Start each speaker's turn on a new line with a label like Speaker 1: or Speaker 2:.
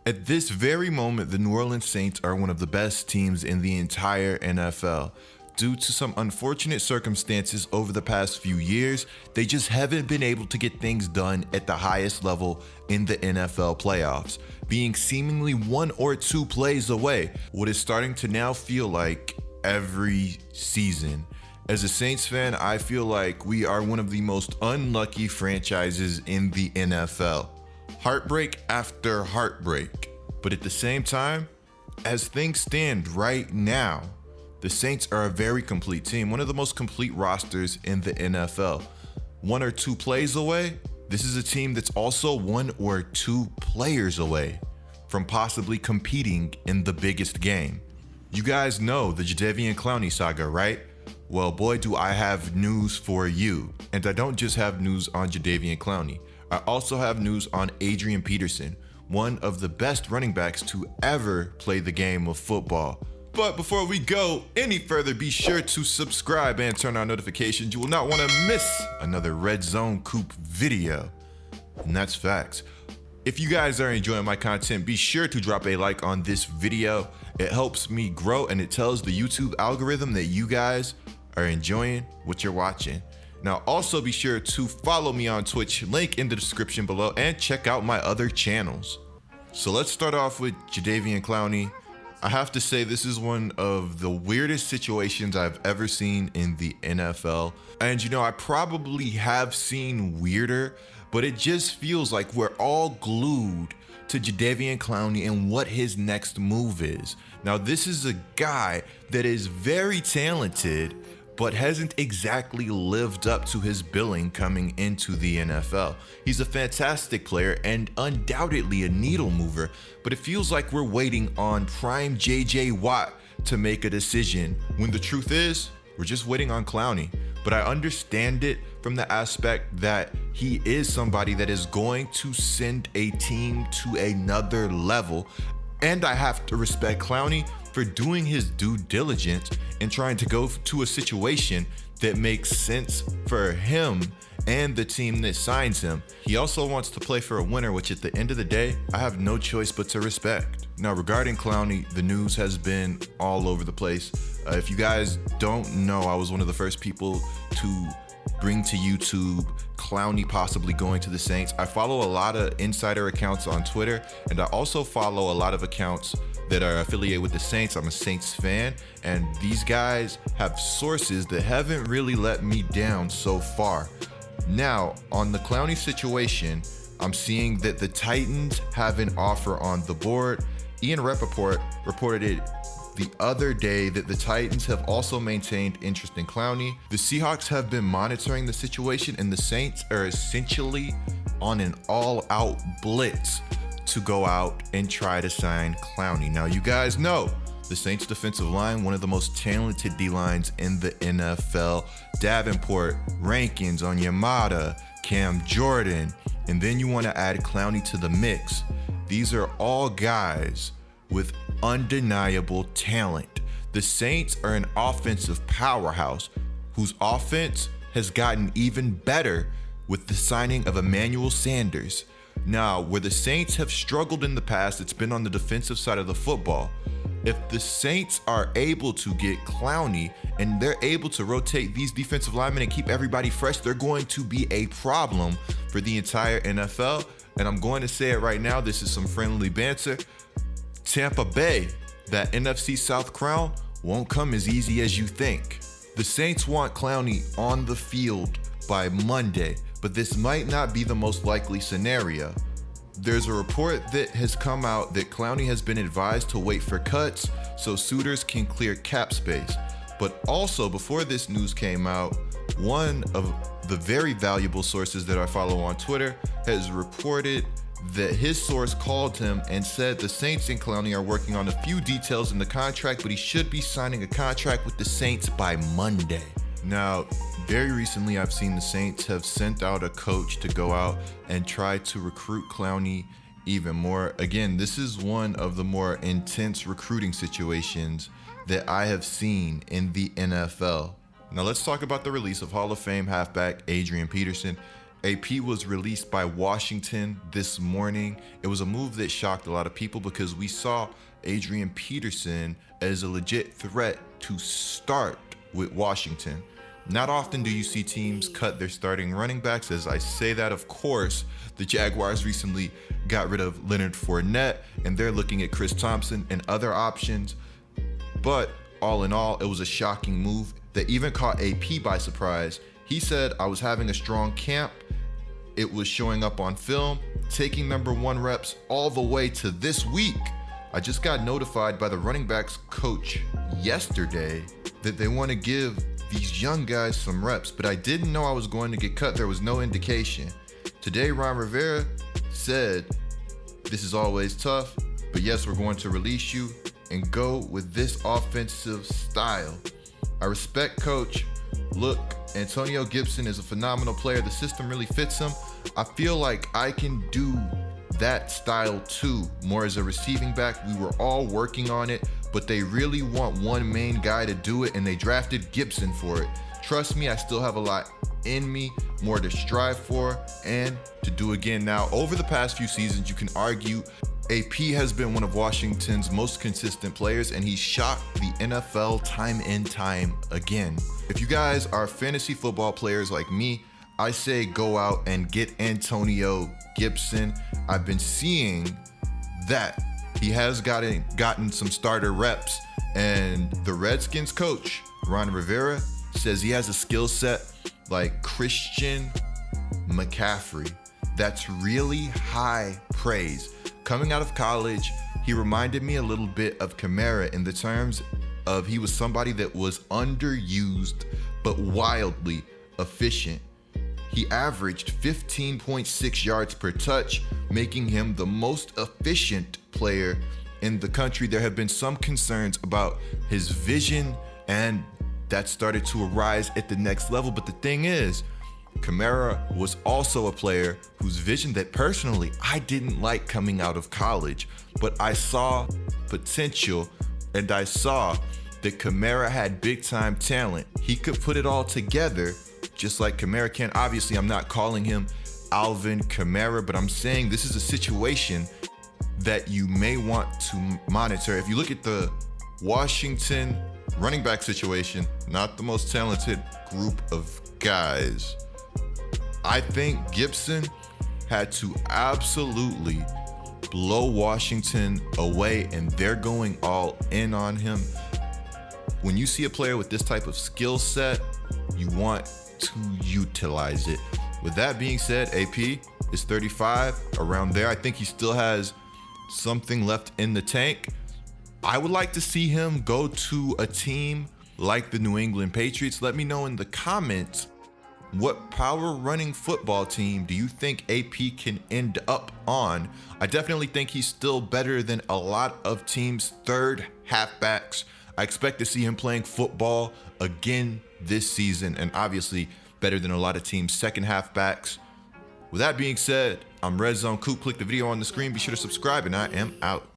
Speaker 1: At this very moment, the New Orleans Saints are one of the best teams in the entire NFL. Due to some unfortunate circumstances over the past few years, they just haven't been able to get things done at the highest level in the NFL playoffs, being seemingly one or two plays away, what is starting to now feel like every season. As a Saints fan, I feel like we are one of the most unlucky franchises in the NFL. Heartbreak after heartbreak. But at the same time, as things stand right now, the Saints are a very complete team, one of the most complete rosters in the NFL. One or two plays away, this is a team that's also one or two players away from possibly competing in the biggest game. You guys know the Jadeveon Clowney saga, right? Well, boy, do I have news for you. And I don't just have news on Jadeveon Clowney. I also have news on Adrian Peterson, one of the best running backs to ever play the game of football. But before we go any further, be sure to subscribe and turn on notifications. You will not want to miss another Red Zone Coop video. And that's facts. If you guys are enjoying my content, be sure to drop a like on this video. It helps me grow and it tells the YouTube algorithm that you guys are enjoying what you're watching. Now also be sure to follow me on Twitch, link in the description below, and check out my other channels. So let's start off with Jadeveon Clowney. I have to say this is one of the weirdest situations I've ever seen in the NFL. And you know, I probably have seen weirder, but it just feels like we're all glued to Jadeveon Clowney and what his next move is. Now this is a guy that is very talented, but hasn't exactly lived up to his billing coming into the NFL. He's a fantastic player and undoubtedly a needle mover, but it feels like we're waiting on prime JJ Watt to make a decision, when the truth is, we're just waiting on Clowney. But I understand it from the aspect that he is somebody that is going to send a team to another level, and I have to respect Clowney for doing his due diligence and trying to go to a situation that makes sense for him and the team that signs him. He also wants to play for a winner, which at the end of the day, I have no choice but to respect. Now, regarding Clowney, the news has been all over the place. If you guys don't know, I was one of the first people to bring to YouTube Clowney possibly going to the Saints. I follow a lot of insider accounts on Twitter, and I also follow a lot of accounts that are affiliated with the Saints. I'm a Saints fan, and these guys have sources that haven't really let me down so far. Now, on the Clowney situation, I'm seeing that the Titans have an offer on the board. Ian Rappaport reported it the other day that the Titans have also maintained interest in Clowney. The Seahawks have been monitoring the situation, and the Saints are essentially on an all-out blitz to go out and try to sign Clowney. Now, you guys know the Saints defensive line, one of the most talented D-lines in the NFL. Davenport, Rankins, Onyemata, Cam Jordan, and then you want to add Clowney to the mix. These are all guys with undeniable talent. The Saints are an offensive powerhouse whose offense has gotten even better with the signing of Emmanuel Sanders. Now, where the Saints have struggled in the past, it's been on the defensive side of the football. If the Saints are able to get Clowney and they're able to rotate these defensive linemen and keep everybody fresh, they're going to be a problem for the entire NFL. And I'm going to say it right now, this is some friendly banter. Tampa Bay, that NFC South crown won't come as easy as you think. The Saints want Clowney on the field by Monday, but this might not be the most likely scenario. There's a report that has come out that Clowney has been advised to wait for cuts so suitors can clear cap space. But also, before this news came out, one of the very valuable sources that I follow on Twitter has reported that his source called him and said the Saints and Clowney are working on a few details in the contract, but he should be signing a contract with the Saints by Monday. Now, very recently, I've seen the Saints have sent out a coach to go out and try to recruit Clowney even more. Again, this is one of the more intense recruiting situations that I have seen in the NFL. Now let's talk about the release of Hall of Fame halfback Adrian Peterson. AP was released by Washington this morning. It was a move that shocked a lot of people because we saw Adrian Peterson as a legit threat to start with Washington. Not often do you see teams cut their starting running backs. As I say that, of course, the Jaguars recently got rid of Leonard Fournette, and they're looking at Chris Thompson and other options. But all in all, it was a shocking move that even caught AP by surprise. He said, "I was having a strong camp. It was showing up on film, taking #1 reps all the way to this week. I just got notified by the running backs coach yesterday that they want to give these young guys some reps, but I didn't know I was going to get cut. There was no indication. Today, Ron Rivera said, this is always tough, but yes, we're going to release you and go with this offensive style. I respect coach. Look, Antonio Gibson is a phenomenal player. The system really fits him. I feel like I can do that style too, more as a receiving back. We were all working on it, but they really want one main guy to do it, and they drafted Gibson for it. Trust me, I still have a lot in me, more to strive for and to do again." Now, over the past few seasons, you can argue AP has been one of Washington's most consistent players, and he's shocked the NFL time and time again. If you guys are fantasy football players like me, I say go out and get Antonio Gibson. I've been seeing that he has gotten some starter reps, and the Redskins coach, Ron Rivera, says he has a skill set like Christian McCaffrey. That's really high praise. Coming out of college, he reminded me a little bit of Kamara in the terms of he was somebody that was underused but wildly efficient. He averaged 15.6 yards per touch, making him the most efficient player in the country. There have been some concerns about his vision, and that started to arise at the next level. But the thing is, Kamara was also a player whose vision that personally I didn't like coming out of college, but I saw potential, and I saw that Kamara had big time talent. He could put it all together just like Kamara can. Obviously, I'm not calling him Alvin Kamara, but I'm saying this is a situation that you may want to monitor. If you look at the Washington running back situation, not the most talented group of guys. I think Gibson had to absolutely blow Washington away, and they're going all in on him. When you see a player with this type of skill set, you want to utilize it. With that being said, AP is 35, around there. I think he still has something left in the tank. I would like to see him go to a team like the New England Patriots. Let me know in the comments, what power running football team do you think AP can end up on? I definitely think he's still better than a lot of teams' third halfbacks. I expect to see him playing football again this season, and obviously better than a lot of teams' second halfbacks. With that being said, I'm Red Zone Coop. Click the video on the screen. Be sure to subscribe, and I am out.